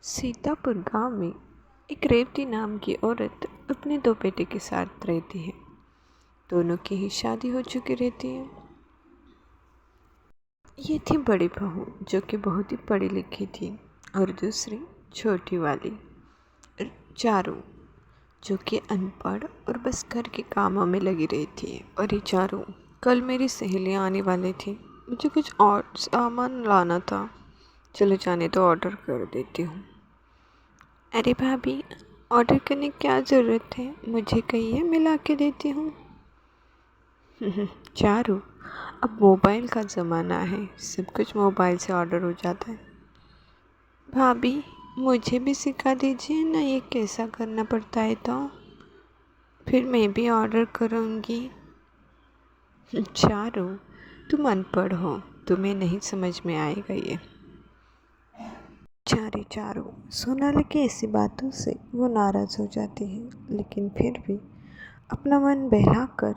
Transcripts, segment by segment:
सीतापुर गांव में एक रेवती नाम की औरत अपने 2 बेटे के साथ रहती है। दोनों की ही शादी हो चुकी रहती है। ये थी बड़ी बहू जो कि बहुत ही पढ़ी लिखी थी और दूसरी छोटी वाली चारू जो कि अनपढ़ और बस घर के कामों में लगी रहती है। और ये चारू कल मेरी सहेलियाँ आने वाली थी, मुझे कुछ और सामान लाना था। चलो जाने तो ऑर्डर कर देती हूँ। अरे भाभी, ऑर्डर करने की क्या ज़रूरत है, मुझे कहिए मैं ला के देती हूँ। चारू, अब मोबाइल का ज़माना है, सब कुछ मोबाइल से ऑर्डर हो जाता है। भाभी, मुझे भी सिखा दीजिए ना ये कैसा करना पड़ता है, तो फिर मैं भी ऑर्डर करूँगी। चारू, तुम अनपढ़ हो, तुम्हें नहीं समझ में आएगा ये। चारू सोनाली की ऐसी बातों से वो नाराज़ हो जाती है, लेकिन फिर भी अपना मन बहलाकर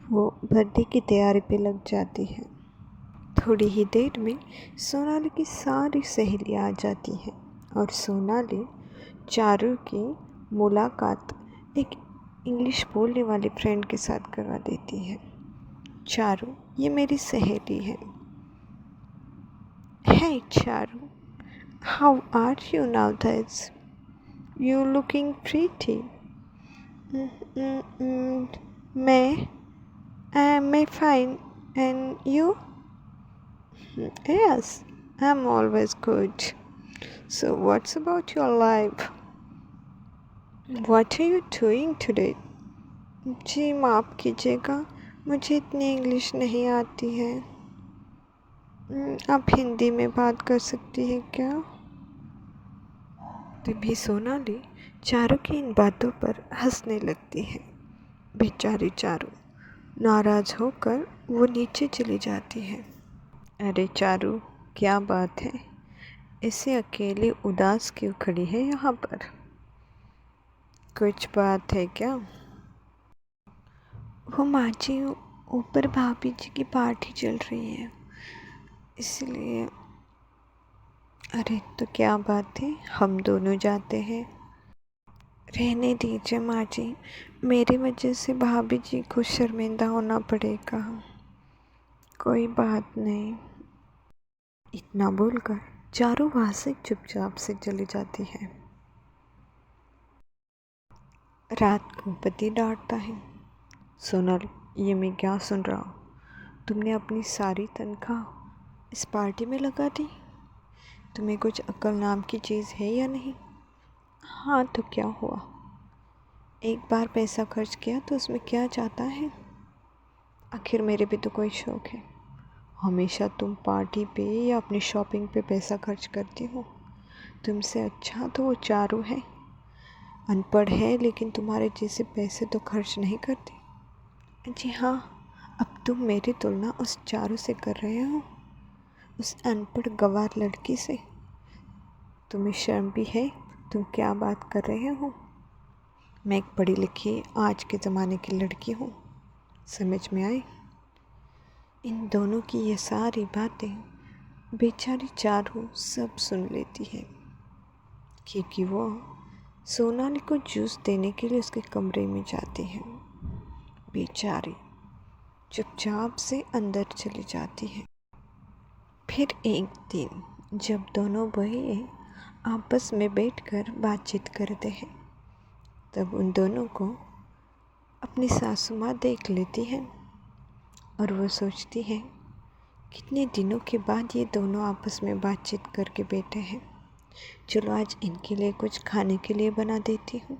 वो बर्थडे की तैयारी पे लग जाती है। थोड़ी ही देर में सोनाली की सारी सहेलियाँ आ जाती हैं और सोनाली चारू की मुलाकात एक इंग्लिश बोलने वाली फ्रेंड के साथ करवा देती है। चारू, ये मेरी सहेली है। हे Charu, how are you nowadays? You looking pretty. मैं fine. And you? Yes, I'm always good. So what's about your life? What are you doing today? जी माफ़ कीजिएगा, मुझे इतनी इंग्लिश नहीं आती है। आप हिंदी में बात कर सकती हैं क्या? तभी सोनाली चारू की इन बातों पर हंसने लगती है। बेचारी चारू नाराज़ होकर वो नीचे चली जाती है। अरे चारू, क्या बात है, ऐसे अकेले उदास क्यों खड़ी है यहाँ पर? कुछ बात है क्या? वो माँ जी, ऊपर भाभी जी की पार्टी चल रही है, इसलिए। अरे तो क्या बात है, हम दोनों जाते हैं। रहने दीजिए माँ जी, मेरी वजह से भाभी जी को शर्मिंदा होना पड़ेगा। कोई बात नहीं। इतना बोलकर चारू वहाँ से चुपचाप से चली जाती है। रात को पति डांटता है, सोनल, ये मैं क्या सुन रहा हूँ? तुमने अपनी सारी तनख्वाह इस पार्टी में लगा दी। तुम्हें कुछ अक्ल नाम की चीज़ है या नहीं? हाँ तो क्या हुआ, एक बार पैसा खर्च किया तो उसमें क्या जाता है? आखिर मेरे भी तो कोई शौक़ है। हमेशा तुम पार्टी पे या अपनी शॉपिंग पे पैसा खर्च करती हो। तुमसे अच्छा तो वो चारू है, अनपढ़ है लेकिन तुम्हारे जैसे पैसे तो खर्च नहीं करती। जी हाँ, अब तुम मेरी तुलना उस चारू से कर रहे हो, उस अनपढ़ गंवार लड़की से। तुम्हें शर्म भी है? तुम क्या बात कर रहे हो? मैं एक पढ़ी लिखी आज के ज़माने की लड़की हूँ, समझ में आई? इन दोनों की ये सारी बातें बेचारी चारू सब सुन लेती है, क्योंकि वो सोनाली को जूस देने के लिए उसके कमरे में जाती है। बेचारी चुपचाप से अंदर चली जाती है। फिर एक दिन जब दोनों बहनें आपस में बैठकर बातचीत करते हैं, तब उन दोनों को अपनी सासू माँ देख लेती है और वो सोचती है, कितने दिनों के बाद ये दोनों आपस में बातचीत करके बैठे हैं, चलो आज इनके लिए कुछ खाने के लिए बना देती हूँ।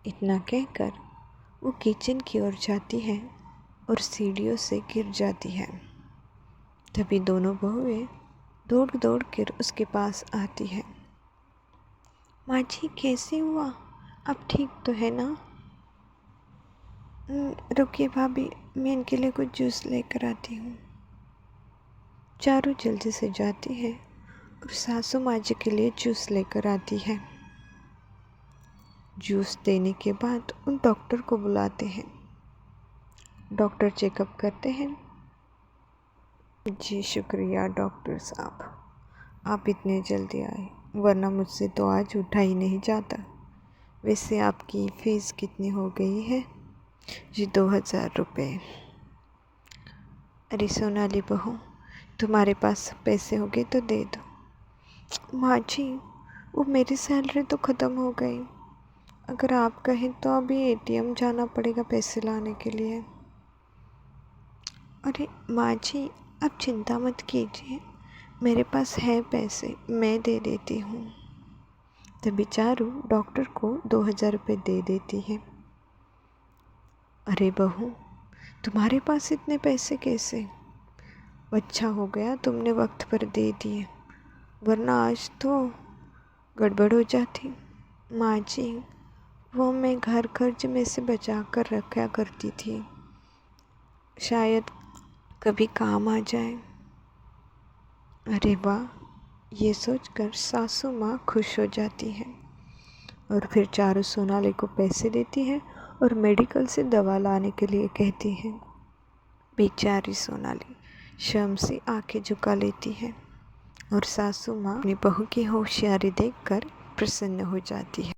इतना कहकर वो किचन की ओर जाती है और सीढ़ियों से गिर जाती है। तभी दोनों बहुएं दौड़ दौड़ कर उसके पास आती है। माँ जी, कैसे हुआ, अब ठीक तो है ना? रुकिए भाभी, मैं इनके लिए कुछ जूस लेकर आती हूँ। चारू जल्दी से जाती है और सासू माँ जी के लिए जूस लेकर आती है। जूस देने के बाद उन डॉक्टर को बुलाते हैं। डॉक्टर चेकअप करते हैं। जी शुक्रिया डॉक्टर साहब, आप इतने जल्दी आए, वरना मुझसे तो आज उठा ही नहीं जाता। वैसे आपकी फ़ीस कितनी हो गई है? जी 2000 रुपये। अरे सोनाली बहू, तुम्हारे पास पैसे हो गए तो दे दो। माँ जी, वो मेरी सैलरी तो ख़त्म हो गई। अगर आप कहें तो अभी एटीएम जाना पड़ेगा पैसे लाने के लिए। अरे माँ जी, आप चिंता मत कीजिए, मेरे पास है पैसे, मैं दे देती हूँ। तभी चारू डॉक्टर को 2000 रुपये दे देती है। अरे बहू, तुम्हारे पास इतने पैसे कैसे? अच्छा हो गया तुमने वक्त पर दे दिए, वरना आज तो गड़बड़ हो जाती। माँ जी, वो मैं घर खर्च में से बचा कर रखा करती थी, शायद कभी काम आ जाए। अरे वाह, ये सोचकर सासू माँ खुश हो जाती है और फिर चारू सोनाली को पैसे देती है और मेडिकल से दवा लाने के लिए कहती है। बेचारी सोनाली शर्म से आंखें झुका लेती है और सासू माँ अपनी बहू की होशियारी देखकर प्रसन्न हो जाती है।